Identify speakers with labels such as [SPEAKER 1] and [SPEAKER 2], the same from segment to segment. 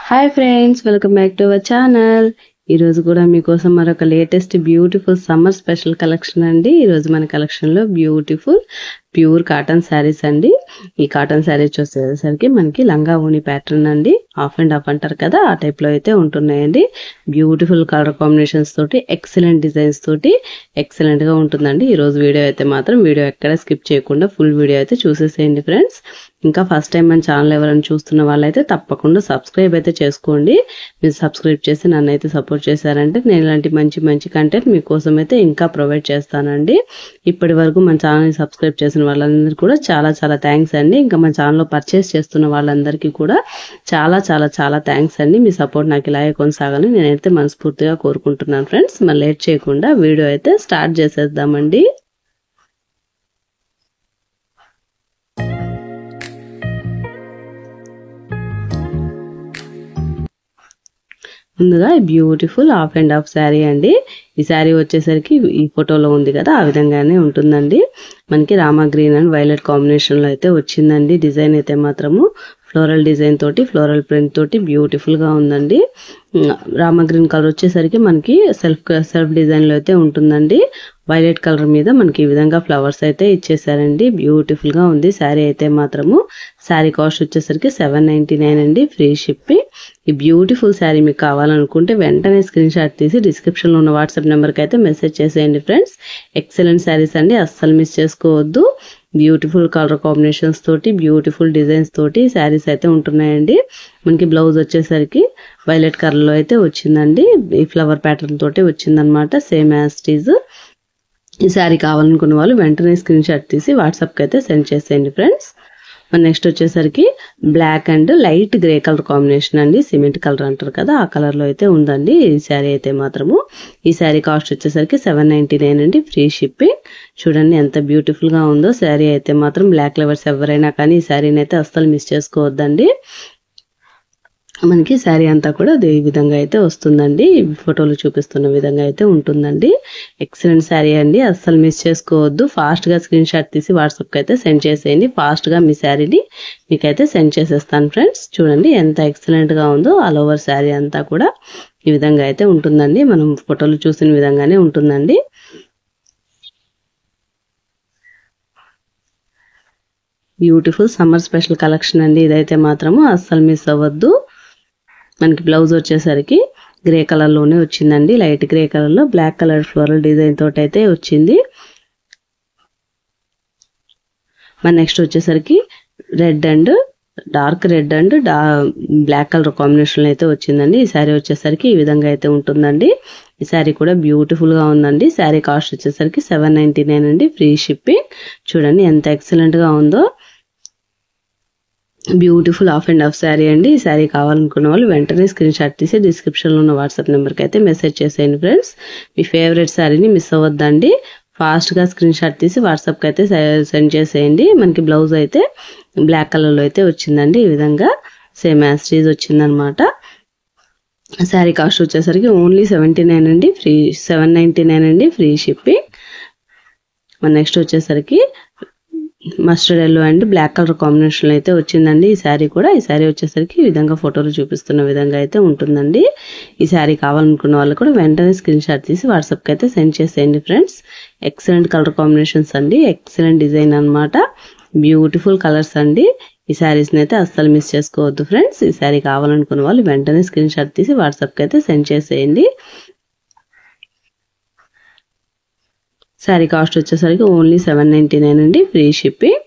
[SPEAKER 1] Hi friends, welcome back to our channel. ఈరోజు కూడా మీకోసం మరొక latest beautiful summer special collection అండి. ఈరోజు మన కలెక్షన్లో బ్యూటిఫుల్ ప్యూర్ కాటన్ శారీస్ అండి. ఈ కాటన్ శారీస్ వచ్చేసరికి మనకి లంగా ఓణి ప్యాటర్న్ అండి. హాఫ్ అండ్ హాఫ్ అంటారు కదా, ఆ టైప్లో అయితే ఉంటున్నాయండి. బ్యూటిఫుల్ కలర్ కాంబినేషన్స్ తోటి, ఎక్సలెంట్ డిజైన్స్ తోటి ఎక్సలెంట్గా ఉంటుందండి. ఈరోజు వీడియో అయితే మాత్రం వీడియో ఎక్కడ స్కిప్ చేయకుండా ఫుల్ వీడియో అయితే చూసేసేయండి ఫ్రెండ్స్. ఇంకా ఫస్ట్ టైం మన ఛానల్ ఎవరైనా చూస్తున్న వాళ్ళైతే తప్పకుండా సబ్స్క్రైబ్ అయితే చేసుకోండి. మీరు సబ్స్క్రైబ్ చేసి నన్ను అయితే సపోర్ట్ చేశారంటే నేను ఇలాంటి మంచి మంచి కంటెంట్ మీకోసం అయితే ఇంకా ప్రొవైడ్ చేస్తానండి. ఇప్పటి వరకు మన ఛానల్ని సబ్స్క్రైబ్ చేసిన వాళ్ళందరికీ కూడా చాలా చాలా థ్యాంక్స్ అండి. ఇంకా మన ఛానల్లో పర్చేస్ చేస్తున్న వాళ్ళందరికీ కూడా చాలా చాలా చాలా థ్యాంక్స్ అండి. మీ సపోర్ట్ నాకు ఇలాగే కొనసాగాలని నేనైతే మనస్ఫూర్తిగా కోరుకుంటున్నాను ఫ్రెండ్స్. మరి లేట్ చేయకుండా వీడియో అయితే స్టార్ట్ చేసేద్దామండి. ముందుగా beautiful half and half sari అండి. ఈ శారీ వచ్చేసరికి ఈ ఫోటోలో ఉంది కదా, ఆ విధంగానే ఉంటుందండి. మనకి Rama green and violet combination లో అయితే వచ్చిందండి. డిజైన్ అయితే మాత్రము ఫ్లోరల్ డిజైన్ తోటి, ఫ్లోరల్ ప్రింట్ తోటి బ్యూటిఫుల్ గా ఉందండి. రామా గ్రీన్ కలర్ వచ్చేసరికి మనకి సెల్ఫ్ డిజైన్ లో అయితే ఉంటుందండి. వైలెట్ కలర్ మీద మనకి ఈ విధంగా ఫ్లవర్స్ అయితే ఇచ్చేసారండి. బ్యూటిఫుల్ గా ఉంది శారీ అయితే మాత్రము. శారీ కాస్ట్ వచ్చేసరికి 799 అండి, ఫ్రీ షిప్పింగ్. ఈ బ్యూటిఫుల్ శారీ మీకు కావాలనుకుంటే వెంటనే స్క్రీన్ షాట్ తీసి డిస్క్రిప్షన్ లో ఉన్న వాట్సాప్ నెంబర్కి అయితే మెసేజ్ చేసేయండి ఫ్రెండ్స్. ఎక్సలెంట్ శారీస్ అండి, అస్సలు మిస్ చేసుకోవద్దు. బ్యూటిఫుల్ కలర్ కాంబినేషన్స్ తోటి, బ్యూటిఫుల్ డిజైన్స్ తోటి శారీస్ అయితే ఉంటున్నాయండి. మనకి బ్లౌజ్ వచ్చేసరికి వైలెట్ కలర్ లో అయితే వచ్చిందండి. ఈ ఫ్లవర్ ప్యాటర్న్ తోటి వచ్చిందనమాట, సేమ్ యాజ్ ఇట్ ఈజ్. ఈ శారీ కావాలనుకున్న వాళ్ళు వెంటనే స్క్రీన్ షాట్ తీసి వాట్సాప్కి అయితే సెండ్ చేసేయండి ఫ్రెండ్స్. నెక్స్ట్ వచ్చేసరికి black and light grey colour combination అండి. సిమెంట్ కలర్ అంటారు కదా, ఆ కలర్ లో అయితే ఉందండి ఈ శారీ అయితే మాత్రము. ఈ శారీ కాస్ట్ వచ్చేసరికి 799 అండి, ఫ్రీ షిప్పింగ్. చూడండి ఎంత బ్యూటిఫుల్ గా ఉందో శారీ అయితే మాత్రం. బ్లాక్ లవర్స్ ఎవరైనా కానీ ఈ శారీని అయితే అస్సలు మిస్ చేసుకోవద్దండి. మనకి శారీ అంతా కూడా ఈ విధంగా అయితే వస్తుందండి. ఫోటోలు చూపిస్తున్న విధంగా అయితే ఉంటుందండి. ఎక్సలెంట్ శారీ అండి, అస్సలు మిస్ చేసుకోవద్దు. ఫాస్ట్ గా స్క్రీన్ షాట్ తీసి వాట్సాప్ కి అయితే సెండ్ చేసేయండి. ఫాస్ట్ గా మీ శారీని మీకైతే సెండ్ చేసేస్తాను ఫ్రెండ్స్. చూడండి ఎంత ఎక్సలెంట్ గా ఉందో. ఆల్ ఓవర్ శారీ అంతా కూడా ఈ విధంగా అయితే ఉంటుందండి. మనం ఫోటోలు చూసిన విధంగానే ఉంటుందండి. బ్యూటిఫుల్ సమ్మర్ స్పెషల్ కలెక్షన్ అండి ఇదైతే మాత్రము, అస్సలు మిస్ అవ్వద్దు. మనకి బ్లౌజ్ వచ్చేసరికి గ్రే కలర్ లోనే వచ్చిందండి. లైట్ గ్రే కలర్ లో బ్లాక్ కలర్ ఫ్లోరల్ డిజైన్ తోటి అయితే వచ్చింది. మన నెక్స్ట్ వచ్చేసరికి red and dark red and black colour combination లో అయితే వచ్చిందండి. ఈ శారీ వచ్చేసరికి ఈ విధంగా అయితే ఉంటుందండి. ఈ శారీ కూడా బ్యూటిఫుల్ గా ఉందండి. శారీ కాస్ట్ వచ్చేసరికి 799 అండి, ఫ్రీ షిప్పింగ్. చూడండి ఎంత ఎక్సలెంట్ గా ఉందో. Beautiful half and half sari అండి. ఈ శారీ కావాలనుకున్న వాళ్ళు వెంటనే స్క్రీన్ షాట్ తీసి డిస్క్రిప్షన్ లో ఉన్న వాట్సాప్ నెంబర్కి అయితే మెసేజ్ చేసేయండి ఫ్రెండ్స్. మీ ఫేవరెట్ శారీని మిస్ అవ్వద్దండి. ఫాస్ట్ గా స్క్రీన్ షాట్ తీసి వాట్సాప్ కి అయితే సెండ్ చేసేయండి. మనకి బ్లౌజ్ అయితే బ్లాక్ కలర్ లో అయితే వచ్చిందండి. ఈ విధంగా సేమ్ యాజ్ ఇట్ ఈజ్ వచ్చిందనమాట. శారీ కాస్ట్ వచ్చేసరికి ఓన్లీ 799 అండి, ఫ్రీ షిప్పింగ్. మన నెక్స్ట్ వచ్చేసరికి mustard yellow and black colour combination అయితే వచ్చిందండి ఈ శారీ కూడా. ఈ శారీ వచ్చేసరికి ఈ విధంగా ఫోటోలు చూపిస్తున్న విధంగా అయితే ఉంటుందండి. ఈ శారీ కావాలనుకున్న వాళ్ళు కూడా వెంటనే స్క్రీన్ షాట్ తీసి వాట్సాప్ కి అయితే సెండ్ చేసేయండి ఫ్రెండ్స్. ఎక్సలెంట్ కలర్ కాంబినేషన్స్ అండి, ఎక్సలెంట్ డిజైన్ అన్నమాట. బ్యూటిఫుల్ కలర్స్ అండి. ఈ శారీస్ ని అయితే అస్సలు మిస్ చేసుకోవద్దు ఫ్రెండ్స్. ఈ శారీ కావాలనుకున్న వాళ్ళు వెంటనే స్క్రీన్ షాట్ తీసి వాట్సాప్ కి అయితే సెండ్ చేసేయండి. శారీ కాస్ట్ వచ్చేసరికి ఓన్లీ 799 అండి, free shipping.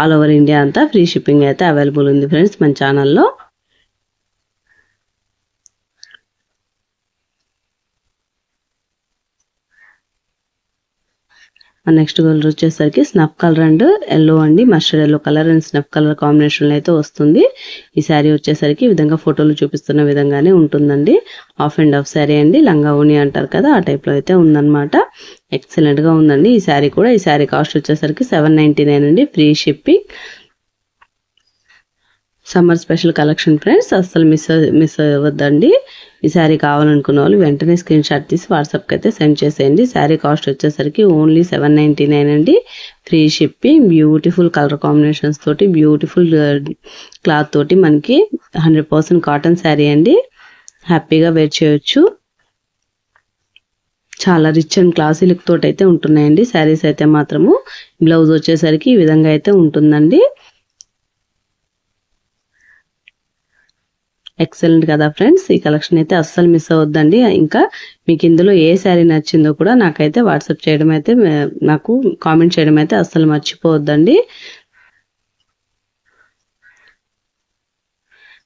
[SPEAKER 1] All over India అంతా ఫ్రీ షిప్పింగ్ అయితే అవైలబుల్ ఉంది ఫ్రెండ్స్ మన ఛానల్లో. నెక్స్ట్ కలర్ వచ్చేసరికి స్నఫ్ కలర్ అండ్ ఎల్లో అండి. Mustard yellow colour and snuff colour combination లో అయితే వస్తుంది. ఈ శారీ వచ్చేసరికి ఈ విధంగా ఫోటోలు చూపిస్తున్న విధంగానే ఉంటుందండి. హాఫ్ అండ్ హాఫ్ శారీ అండి, లంగా ఓణి అంటారు కదా, ఆ టైప్ లో అయితే ఉందన్నమాట. ఎక్సలెంట్ గా ఉందండి ఈ శారీ కూడా. ఈ శారీ కాస్ట్ వచ్చేసరికి 799 అండి, free shipping. Summer special collection friends, అస్సలు మిస్ అవ్వద్దండి. ఈ శారీ కావాలనుకున్న వాళ్ళు వెంటనే స్క్రీన్ షాట్ తీసి వాట్సాప్కి అయితే సెండ్ చేసేయండి. శారీ కాస్ట్ వచ్చేసరికి ఓన్లీ 799 అండి. Free shipping. Beautiful colour combinations తోటి, బ్యూటిఫుల్ క్లాత్ తోటి మనకి 100% కాటన్ శారీ అండి. హ్యాపీగా వేర్ చేయొచ్చు. చాలా రిచ్ అండ్ క్లాసీ లుక్ తోటి అయితే ఉంటున్నాయండి శారీస్ అయితే మాత్రము. బ్లౌజ్ వచ్చేసరికి ఈ విధంగా అయితే ఉంటుందండి. ఎక్సలెంట్ కదా ఫ్రెండ్స్. ఈ కలెక్షన్ అయితే అస్సలు మిస్ అవ్వద్దండి. ఇంకా మీకు ఇందులో ఏ శారీ నచ్చిందో కూడా నాకైతే వాట్సాప్ చేయడం అయితే, నాకు కామెంట్ చేయడం అయితే అస్సలు మర్చిపోవద్దండి.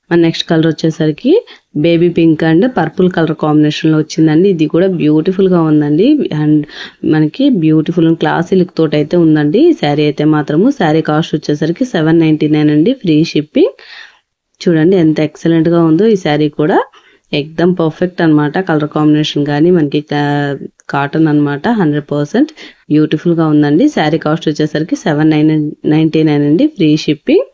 [SPEAKER 1] మన నెక్స్ట్ కలర్ వచ్చేసరికి baby pink and purple colour combination లో వచ్చిందండి. ఇది కూడా బ్యూటిఫుల్ గా ఉందండి. అండ్ మనకి బ్యూటిఫుల్ క్లాసీ లుక్ తోటి అయితే ఉందండి ఈ శారీ అయితే మాత్రము. శారీ కాస్ట్ వచ్చేసరికి 799 అండి. Free shipping. చూడండి ఎంత ఎక్సలెంట్ గా ఉందో ఈ శారీ కూడా. ఎక్దమ్ పర్ఫెక్ట్ అన్నమాట. కలర్ కాంబినేషన్ కానీ మనకి కాటన్ అన్నమాట. 100% బ్యూటిఫుల్ గా ఉందండి. శారీ కాస్ట్ వచ్చేసరికి 799 అండి. Free shipping.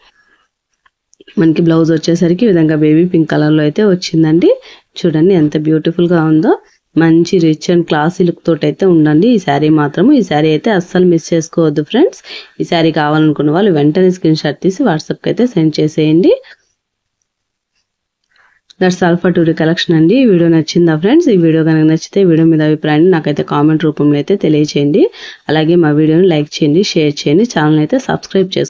[SPEAKER 1] మనకి బ్లౌజ్ వచ్చేసరికి ఈ విధంగా బేబీ పింక్ కలర్ లో అయితే వచ్చిందండి. చూడండి ఎంత బ్యూటిఫుల్ గా ఉందో. మంచి రిచ్ అండ్ క్లాసీ లుక్ తోటి అయితే ఉండండి ఈ శారీ మాత్రము. ఈ శారీ అయితే అస్సలు మిస్ చేసుకోవద్దు ఫ్రెండ్స్. ఈ శారీ కావాలనుకున్న వాళ్ళు వెంటనే స్క్రీన్ షాట్ తీసి వాట్సాప్కి అయితే సెండ్ చేసేయండి. That's all for today collection అండి. ఈ వీడియో నచ్చిందా ఫ్రెండ్స్? ఈ వీడియో కనుక నచ్చితే వీడియో మీద అభిప్రాయాన్ని నాకైతే కామెంట్ రూపంలో అయితే తెలియచేయండి. అలాగే మా వీడియోని లైక్ చేయండి, షేర్ చేయండి, ఛానల్ అయితే సబ్స్క్రైబ్ చేసుకోండి.